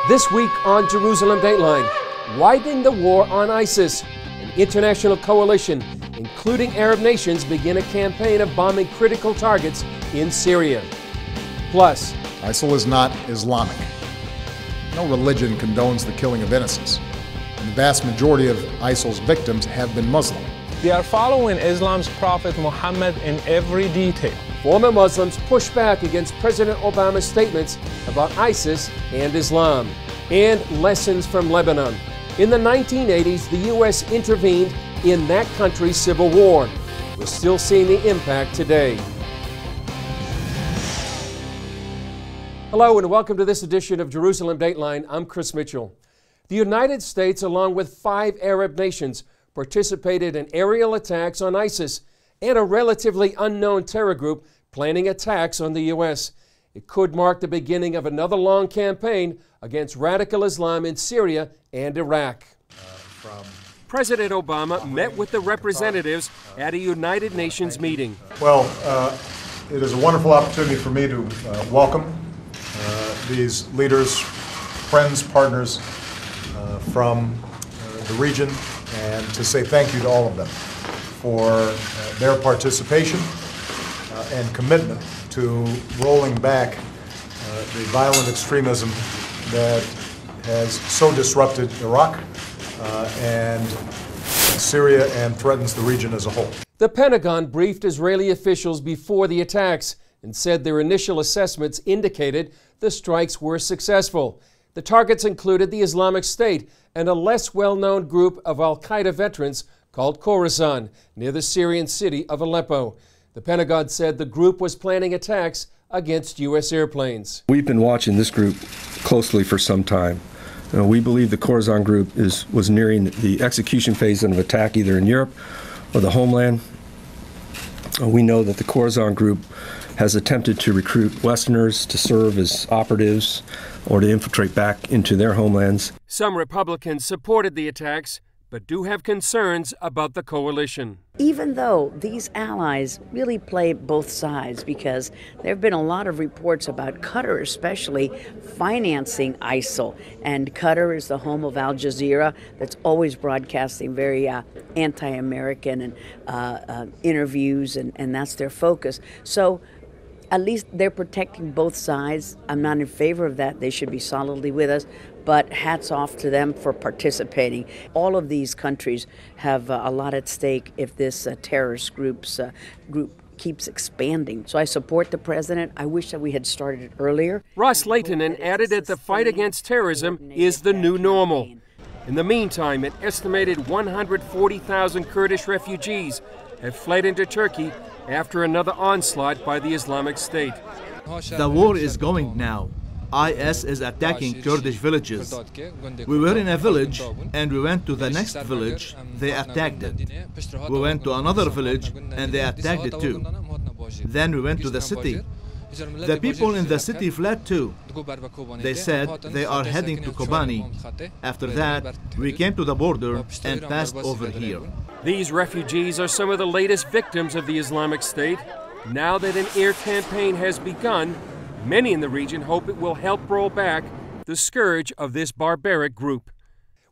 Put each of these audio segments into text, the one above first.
This week on Jerusalem Dateline, widening the war on ISIS. An international coalition, including Arab nations, begin a campaign of bombing critical targets in Syria. Plus, ISIL is not Islamic. No religion condones the killing of innocents. And the vast majority of ISIL's victims have been Muslim. They are following Islam's Prophet Muhammad in every detail. Former Muslims push back against President Obama's statements about ISIS and Islam. And lessons from Lebanon. In the 1980s, the U.S. intervened in that country's civil war. We're still seeing the impact today. Hello and welcome to this edition of Jerusalem Dateline. I'm Chris Mitchell. The United States, along with 5 Arab nations, participated in aerial attacks on ISIS and a relatively unknown terror group planning attacks on the U.S. It could mark the beginning of another long campaign against radical Islam in Syria and Iraq. President Obama met with the representatives at a United Nations meeting. Well, it is a wonderful opportunity for me to welcome these leaders, friends, partners from the region, and to say thank you to all of them for their participation and commitment to rolling back the violent extremism that has so disrupted Iraq and Syria and threatens the region as a whole. The Pentagon briefed Israeli officials before the attacks and said their initial assessments indicated the strikes were successful. The targets included the Islamic State and a less well-known group of al-Qaeda veterans called Khorasan, near the Syrian city of Aleppo. The Pentagon said the group was planning attacks against U.S. airplanes. We've been watching this group closely for some time. We believe the Khorasan group was nearing the execution phase of an attack either in Europe or the homeland. We know that the Khorasan group has attempted to recruit Westerners to serve as operatives or to infiltrate back into their homelands. Some Republicans supported the attacks, but do have concerns about the coalition. Even though these allies really play both sides, because there have been a lot of reports about Qatar especially financing ISIL, and Qatar is the home of Al Jazeera that's always broadcasting very anti-American and interviews, and that's their focus. So at least they're protecting both sides. I'm not in favor of that. They should be solidly with us, but hats off to them for participating. All of these countries have a lot at stake if this terrorist group keeps expanding. So I support the president. I wish that we had started it earlier. Ross Leitonen added that the fight against terrorism is the new normal. In the meantime, an estimated 140,000 Kurdish refugees have fled into Turkey after another onslaught by the Islamic State. The war is going now. IS is attacking Kurdish villages. We were in a village and we went to the next village, they attacked it. We went to another village and they attacked it too. Then we went to the city. The people in the city fled too. They said they are heading to Kobani. After that, we came to the border and passed over here. These refugees are some of the latest victims of the Islamic State. Now that an air campaign has begun, many in the region hope it will help roll back the scourge of this barbaric group.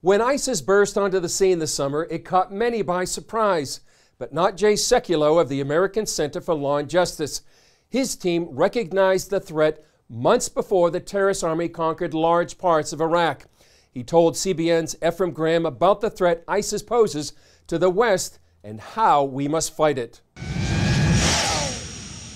When ISIS burst onto the scene this summer, it caught many by surprise, but not Jay Sekulow of the American Center for Law and Justice. His team recognized the threat months before the terrorist army conquered large parts of Iraq. He told CBN's Ephraim Graham about the threat ISIS poses to the West and how we must fight it.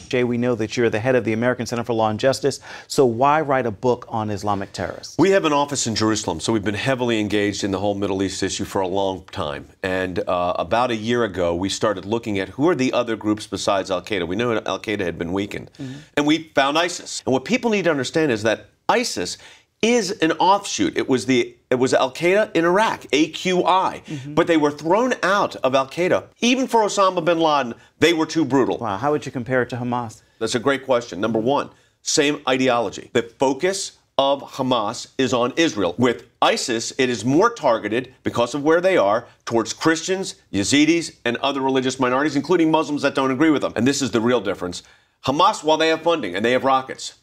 Jay, we know that you're the head of the American Center for Law and Justice, so why write a book on Islamic terrorists? We have an office in Jerusalem, so we've been heavily engaged in the whole Middle East issue for a long time. And about a year ago, we started looking at who are the other groups besides al-Qaeda. We knew al-Qaeda had been weakened. And we found ISIS. And what people need to understand is that ISIS is an offshoot. It was al-Qaeda in Iraq, AQI. But they were thrown out of al-Qaeda. Even for Osama bin Laden, they were too brutal. Wow, how would you compare it to Hamas? That's a great question. Number one, same ideology. The focus of Hamas is on Israel. With ISIS, it is more targeted, because of where they are, towards Christians, Yazidis, and other religious minorities, including Muslims that don't agree with them. And this is the real difference. Hamas, while they have funding and they have rockets,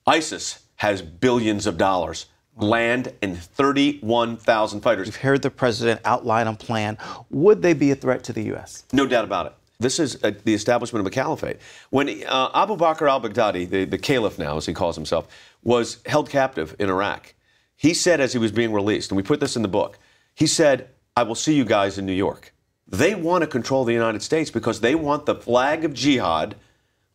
ISIS has billions of dollars land, and 31,000 fighters. We've heard the president outline a plan. Would they be a threat to the U.S.? No doubt about it. This is the establishment of a caliphate. When Abu Bakr al-Baghdadi, the caliph now, as he calls himself, was held captive in Iraq, he said as he was being released, and we put this in the book, he said, "I will see you guys in New York." They want to control the United States because they want the flag of jihad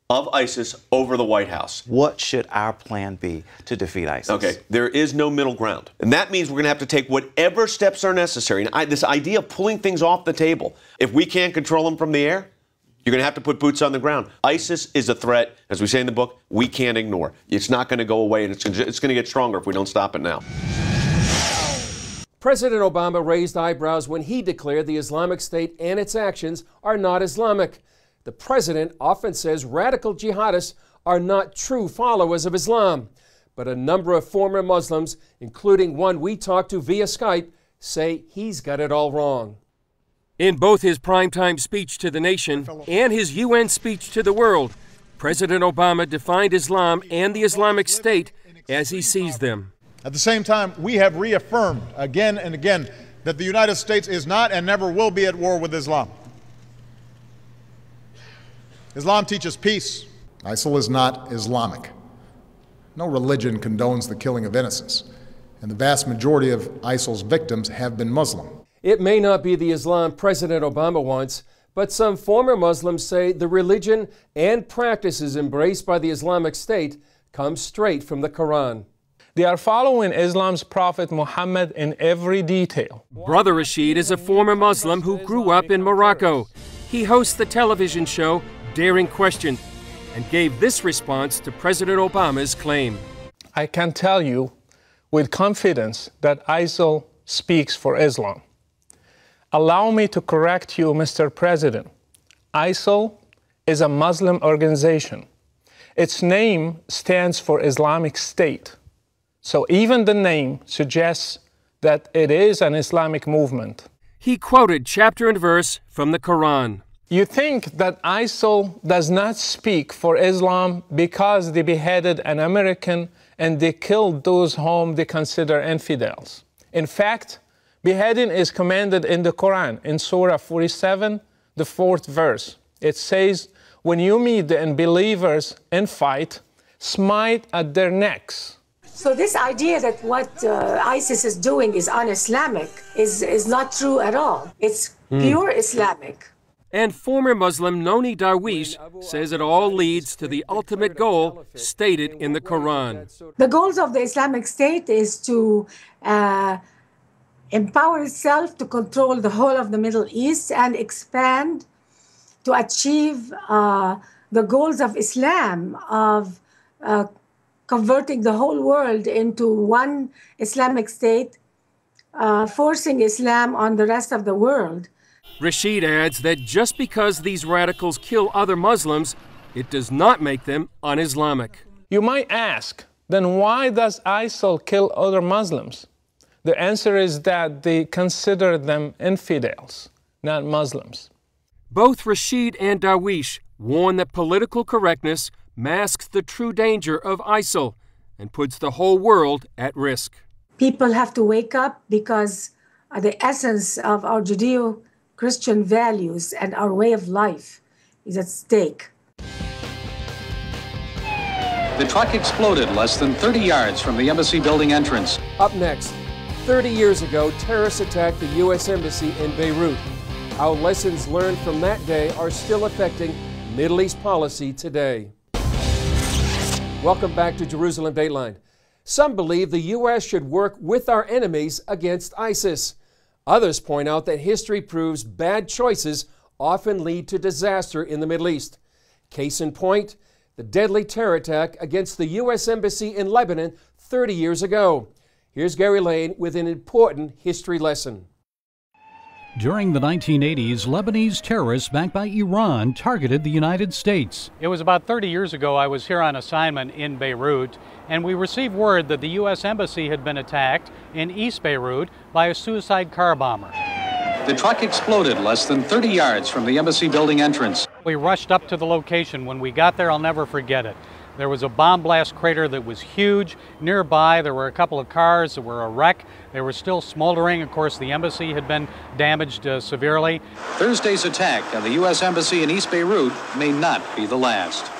of ISIS over the White House. What should our plan be to defeat ISIS? Okay, there is no middle ground. And that means we're going to have to take whatever steps are necessary. And this idea of pulling things off the table, if we can't control them from the air, you're going to have to put boots on the ground. ISIS is a threat, as we say in the book, we can't ignore. It's not going to go away, and it's going to get stronger if we don't stop it now. President Obama raised eyebrows when he declared the Islamic State and its actions are not Islamic. The president often says radical jihadists are not true followers of Islam. But a number of former Muslims, including one we talked to via Skype, say he's got it all wrong. In both his primetime speech to the nation and his UN speech to the world, President Obama defined Islam and the Islamic State as he sees them. At the same time, we have reaffirmed again and again that the United States is not and never will be at war with Islam. Islam teaches peace. ISIL is not Islamic. No religion condones the killing of innocents, and the vast majority of ISIL's victims have been Muslim. It may not be the Islam President Obama wants, but some former Muslims say the religion and practices embraced by the Islamic State come straight from the Quran. They are following Islam's Prophet Muhammad in every detail. Brother Rashid is a former Muslim who grew up in Morocco. He hosts the television show Daring Question and gave this response to President Obama's claim. I can tell you with confidence that ISIL speaks for Islam. Allow me to correct you, Mr. President. ISIL is a Muslim organization. Its name stands for Islamic State. So even the name suggests that it is an Islamic movement. He quoted chapter and verse from the Quran. You think that ISIL does not speak for Islam because they beheaded an American and they killed those whom they consider infidels. In fact, beheading is commanded in the Quran, in Surah 47, the 4th verse. It says, when you meet the unbelievers in fight, smite at their necks. So this idea that what ISIS is doing is un-Islamic is not true at all. It's pure Islamic. And former Muslim Noni Darwish says it all leads to the ultimate goal stated in the Quran. The goals of the Islamic State is to empower itself to control the whole of the Middle East and expand to achieve the goals of Islam, of converting the whole world into one Islamic State, forcing Islam on the rest of the world. Rashid adds that just because these radicals kill other Muslims, it does not make them un-Islamic. You might ask, then why does ISIL kill other Muslims? The answer is that they consider them infidels, not Muslims. Both Rashid and Darwish warn that political correctness masks the true danger of ISIL and puts the whole world at risk. People have to wake up because the essence of our Judeo-Christian values and our way of life is at stake. The truck exploded less than 30 yards from the embassy building entrance. Up next, 30 years ago, terrorists attacked the U.S. Embassy in Beirut. How lessons learned from that day are still affecting Middle East policy today. Welcome back to Jerusalem Dateline. Some believe the U.S. should work with our enemies against ISIS. Others point out that history proves bad choices often lead to disaster in the Middle East. Case in point, the deadly terror attack against the U.S. Embassy in Lebanon 30 years ago. Here's Gary Lane with an important history lesson. During the 1980s, Lebanese terrorists backed by Iran targeted the United States. It was about 30 years ago I was here on assignment in Beirut, and we received word that the U.S. Embassy had been attacked in East Beirut by a suicide car bomber. The truck exploded less than 30 yards from the embassy building entrance. We rushed up to the location. When we got there, I'll never forget it. There was a bomb blast crater that was huge. Nearby, there were a couple of cars that were a wreck. They were still smoldering. Of course, the embassy had been damaged severely. Thursday's attack on the U.S. Embassy in East Beirut may not be the last.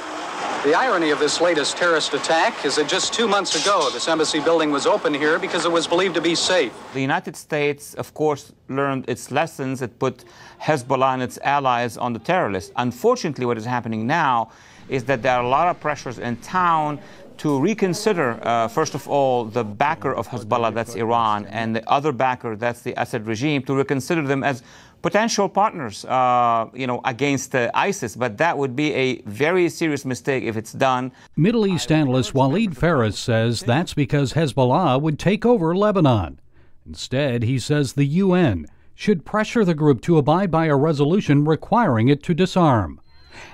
The irony of this latest terrorist attack is that just 2 months ago, this embassy building was open here because it was believed to be safe. The United States, of course, learned its lessons. It put Hezbollah and its allies on the terror list. Unfortunately, what is happening now is that there are a lot of pressures in town to reconsider, first of all, the backer of Hezbollah, that's Iran, and the other backer, that's the Assad regime, to reconsider them as potential partners, against ISIS. But that would be a very serious mistake if it's done. Middle East analyst Walid Faris says that's because Hezbollah would take over Lebanon. Instead, he says the UN should pressure the group to abide by a resolution requiring it to disarm.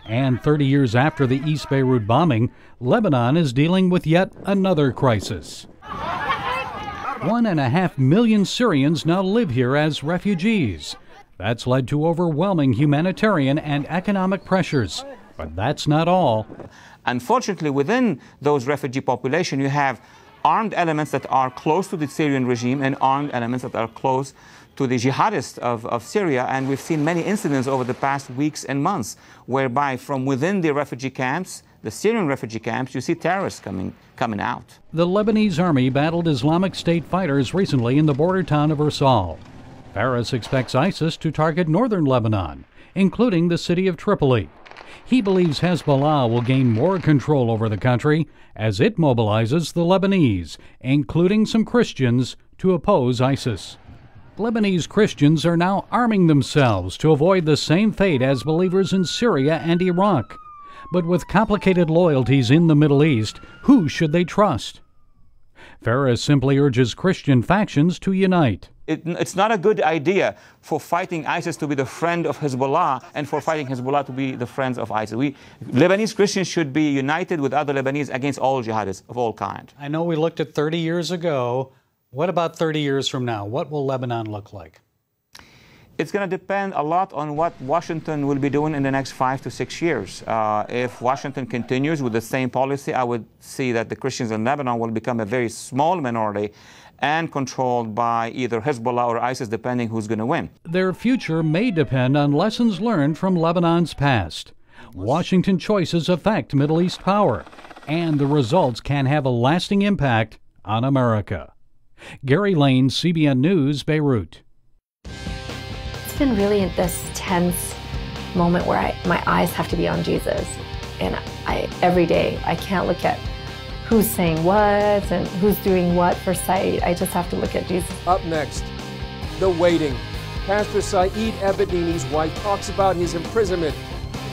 And 30 years after the East Beirut bombing, Lebanon is dealing with yet another crisis. 1.5 million Syrians now live here as refugees. That's led to overwhelming humanitarian and economic pressures. But that's not all. Unfortunately, within those refugee population, you have armed elements that are close to the Syrian regime and armed elements that are close to the jihadists of Syria. And we've seen many incidents over the past weeks and months whereby from within the refugee camps, the Syrian refugee camps, you see terrorists coming out. The Lebanese army battled Islamic State fighters recently in the border town of Irsal. Faris expects ISIS to target northern Lebanon, including the city of Tripoli. He believes Hezbollah will gain more control over the country as it mobilizes the Lebanese, including some Christians, to oppose ISIS. Lebanese Christians are now arming themselves to avoid the same fate as believers in Syria and Iraq. But with complicated loyalties in the Middle East, who should they trust? Faris simply urges Christian factions to unite. It's not a good idea for fighting ISIS to be the friend of Hezbollah and for fighting Hezbollah to be the friends of ISIS. Lebanese Christians should be united with other Lebanese against all jihadists of all kinds. I know we looked at 30 years ago. What about 30 years from now? What will Lebanon look like? It's going to depend a lot on what Washington will be doing in the next 5 to 6 years. If Washington continues with the same policy, I would see that the Christians in Lebanon will become a very small minority and controlled by either Hezbollah or ISIS, depending who's going to win. Their future may depend on lessons learned from Lebanon's past. Washington choices affect Middle East power, and the results can have a lasting impact on America. Gary Lane, CBN News, Beirut. It's been really this tense moment where my eyes have to be on Jesus. And every day, I can't look at who's saying what and who's doing what for Saeed. I just have to look at Jesus. Up next, the waiting. Pastor Saeed Abedini's wife talks about his imprisonment,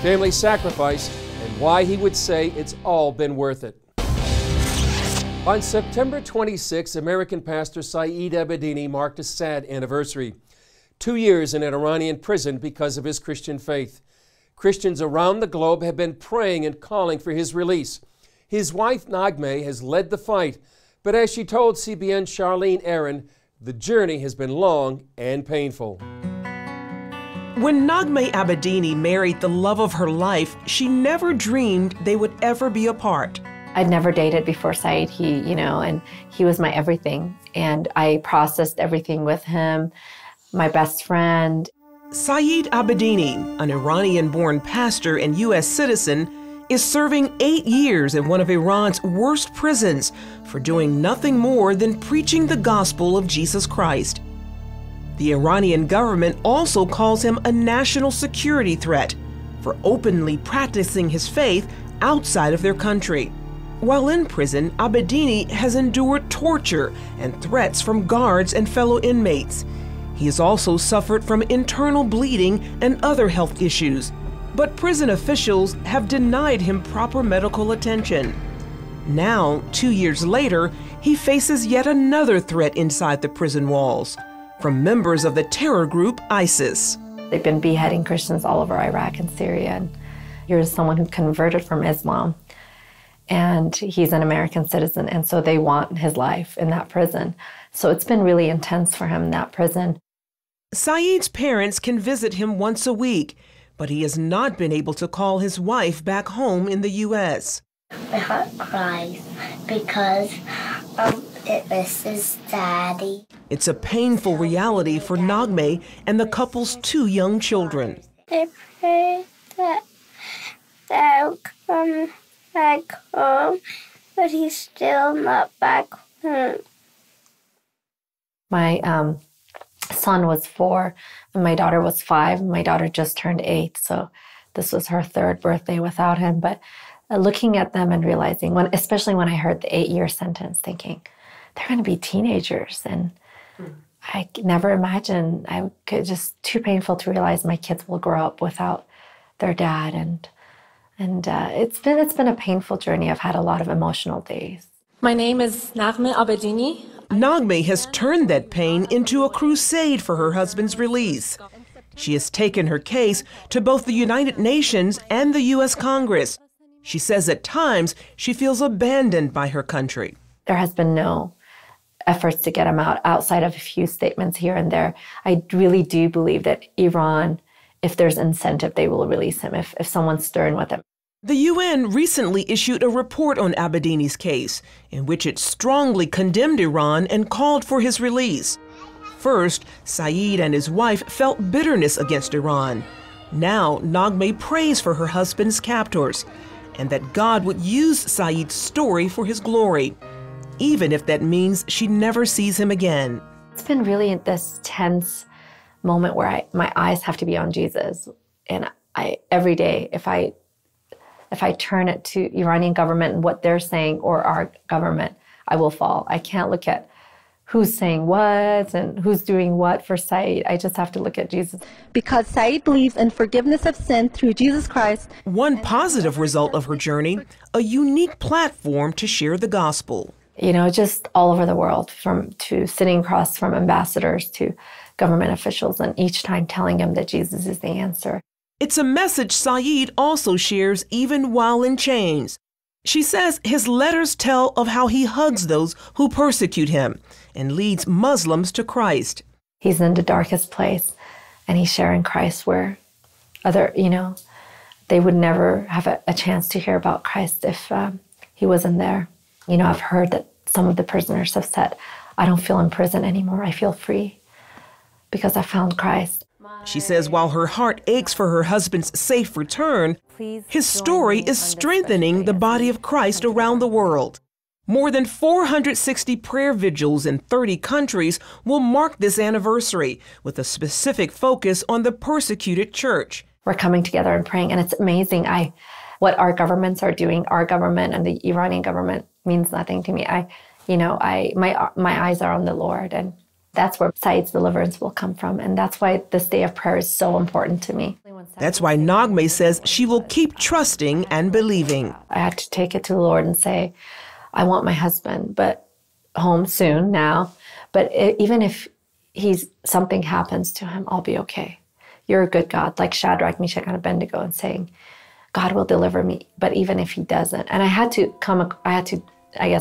family sacrifice, and why he would say it's all been worth it. On September 26, American pastor Saeed Abedini marked a sad anniversary. 2 years in an Iranian prison because of his Christian faith. Christians around the globe have been praying and calling for his release. His wife, Naghmeh, has led the fight, but as she told CBN Charlene Aaron, the journey has been long and painful. When Naghmeh Abedini married the love of her life, she never dreamed they would ever be apart. I'd never dated before Saeed, and he was my everything. And I processed everything with him, my best friend. Saeed Abedini, an Iranian-born pastor and U.S. citizen, is serving 8 years in one of Iran's worst prisons for doing nothing more than preaching the gospel of Jesus Christ. The Iranian government also calls him a national security threat for openly practicing his faith outside of their country. While in prison, Abedini has endured torture and threats from guards and fellow inmates. He has also suffered from internal bleeding and other health issues, but prison officials have denied him proper medical attention. Now, 2 years later, he faces yet another threat inside the prison walls from members of the terror group ISIS. They've been beheading Christians all over Iraq and Syria. And here's someone who converted from Islam, and he's an American citizen, and so they want his life in that prison. So it's been really intense for him in that prison. Saeed's parents can visit him once a week, but he has not been able to call his wife back home in the U.S. My heart cries because it misses Daddy. It's a painful reality for Nagme and the couple's 2 young children. I pray that Dad come back home, but he's still not back home. My son was 4 and my daughter was 5. My daughter just turned 8, so this was her 3rd birthday without him. But looking at them and realizing, especially when I heard the 8-year sentence, thinking, they're going to be teenagers. And I never imagined, just too painful to realize my kids will grow up without their dad. And it's been a painful journey. I've had a lot of emotional days. My name is Nagme Abedini. Nagme has turned that pain into a crusade for her husband's release. She has taken her case to both the United Nations and the U.S. Congress. She says at times she feels abandoned by her country. There has been no efforts to get him out outside of a few statements here and there. I really do believe that Iran, if there's incentive, they will release him if someone's stern with him. The UN recently issued a report on Abedini's case, in which it strongly condemned Iran and called for his release. First, Saeed and his wife felt bitterness against Iran. Now, Nagme prays for her husband's captors, and that God would use Saeed's story for his glory, even if that means she never sees him again. It's been really this tense moment where my eyes have to be on Jesus. And every day, if I turn it to Iranian government and what they're saying or our government, I will fall. I can't look at who's saying what and who's doing what for Saeed. I just have to look at Jesus. Because Saeed believes in forgiveness of sin through Jesus Christ. One positive result of her journey, a unique platform to share the gospel. You know, just all over the world, to sitting across from ambassadors to government officials, and each time telling them that Jesus is the answer. It's a message Saeed also shares even while in chains. She says his letters tell of how he hugs those who persecute him and leads Muslims to Christ. He's in the darkest place, and he's sharing Christ where they would never have a chance to hear about Christ if he wasn't there. You know, I've heard that some of the prisoners have said, I don't feel in prison anymore. I feel free because I found Christ. She says while her heart aches for her husband's safe return, his story is strengthening the body of Christ around the world. More than 460 prayer vigils in 30 countries will mark this anniversary, with a specific focus on the persecuted church. We're coming together and praying, and it's amazing what our governments are doing. Our government and the Iranian government means nothing to me. My eyes are on the Lord, and that's where Saeed's deliverance will come from. And that's why this day of prayer is so important to me. That's why Nagme says she will keep trusting and believing. I had to take it to the Lord and say, I want my husband, but home soon now. But even if something happens to him, I'll be okay. You're a good God, like Shadrach, Meshach, and Abednego, and saying, God will deliver me. But even if he doesn't, and I had to,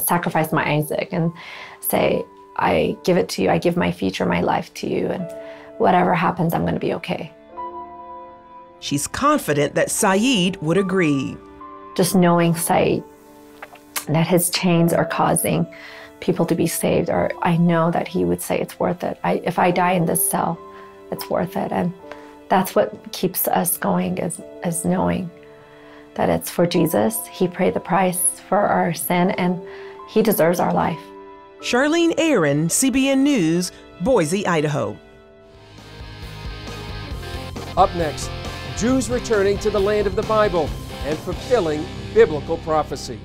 sacrifice my Isaac and say, I give it to you. I give my future, my life to you. And whatever happens, I'm going to be okay. She's confident that Saeed would agree. Just knowing Saeed, that his chains are causing people to be saved, or I know that he would say it's worth it. If I die in this cell, it's worth it. And that's what keeps us going, is knowing that it's for Jesus. He paid the price for our sin, and he deserves our life. Charlene Aaron, CBN News, Boise, Idaho. Up next, Jews returning to the land of the Bible and fulfilling biblical prophecy.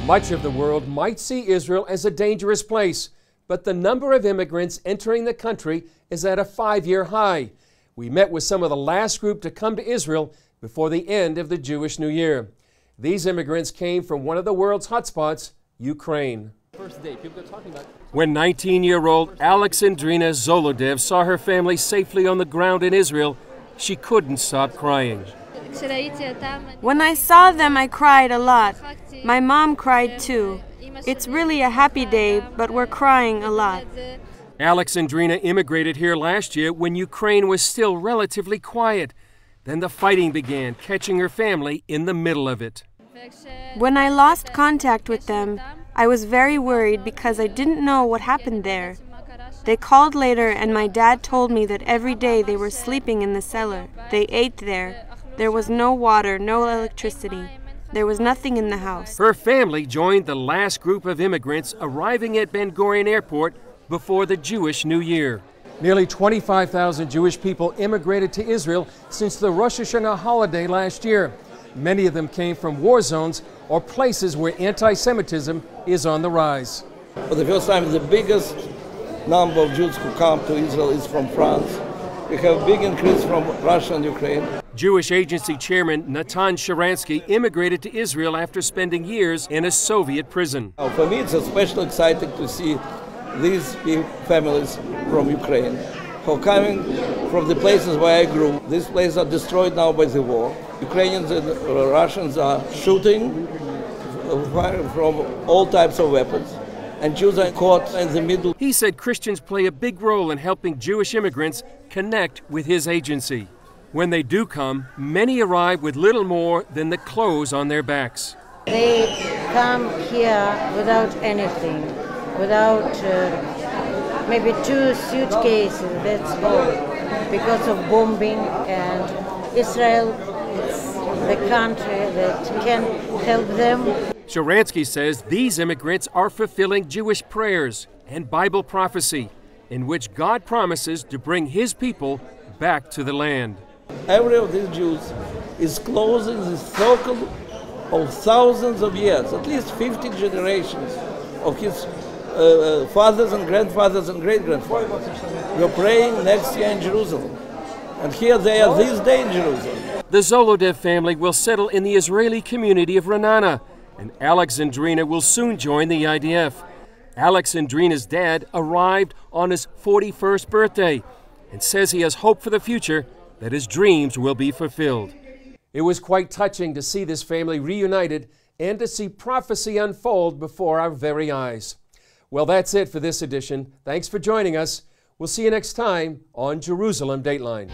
Much of the world might see Israel as a dangerous place, but the number of immigrants entering the country is at a 5-year high. We met with some of the last group to come to Israel before the end of the Jewish New Year. These immigrants came from one of the world's hotspots, Ukraine. When 19-year-old Alexandrina Zolodev saw her family safely on the ground in Israel, she couldn't stop crying. When I saw them, I cried a lot. My mom cried too. It's really a happy day, but we're crying a lot. Alexandrina immigrated here last year when Ukraine was still relatively quiet. Then the fighting began, catching her family in the middle of it. When I lost contact with them, I was very worried because I didn't know what happened there. They called later and my dad told me that every day they were sleeping in the cellar. They ate there. There was no water, no electricity. There was nothing in the house. Her family joined the last group of immigrants arriving at Ben Gurion Airport before the Jewish New Year. Nearly 25,000 Jewish people immigrated to Israel since the Rosh Hashanah holiday last year. Many of them came from war zones or places where anti-Semitism is on the rise. For the first time, the biggest number of Jews who come to Israel is from France. We have a big increase from Russia and Ukraine. Jewish Agency Chairman Natan Sharansky immigrated to Israel after spending years in a Soviet prison. For me, it's especially exciting to see these families from Ukraine who are coming from the places where I grew. These places are destroyed now by the war. Ukrainians and Russians are shooting from all types of weapons, and Jews are caught in the middle. He said Christians play a big role in helping Jewish immigrants connect with his agency. When they do come, many arrive with little more than the clothes on their backs. They come here without anything, without maybe 2 suitcases, that's all, because of bombing, and Israel is the country that can help them. Sharansky says these immigrants are fulfilling Jewish prayers and Bible prophecy, in which God promises to bring his people back to the land. Every of these Jews is closing the circle of thousands of years, at least 50 generations of his fathers and grandfathers and great-grandfathers. We're praying next year in Jerusalem. And here they are this day in Jerusalem. The Zolodev family will settle in the Israeli community of Ra'anana, and Alex and Drina will soon join the IDF. Alex and Drina's dad arrived on his 41st birthday and says he has hope for the future, that his dreams will be fulfilled. It was quite touching to see this family reunited and to see prophecy unfold before our very eyes. Well, that's it for this edition. Thanks for joining us. We'll see you next time on Jerusalem Dateline.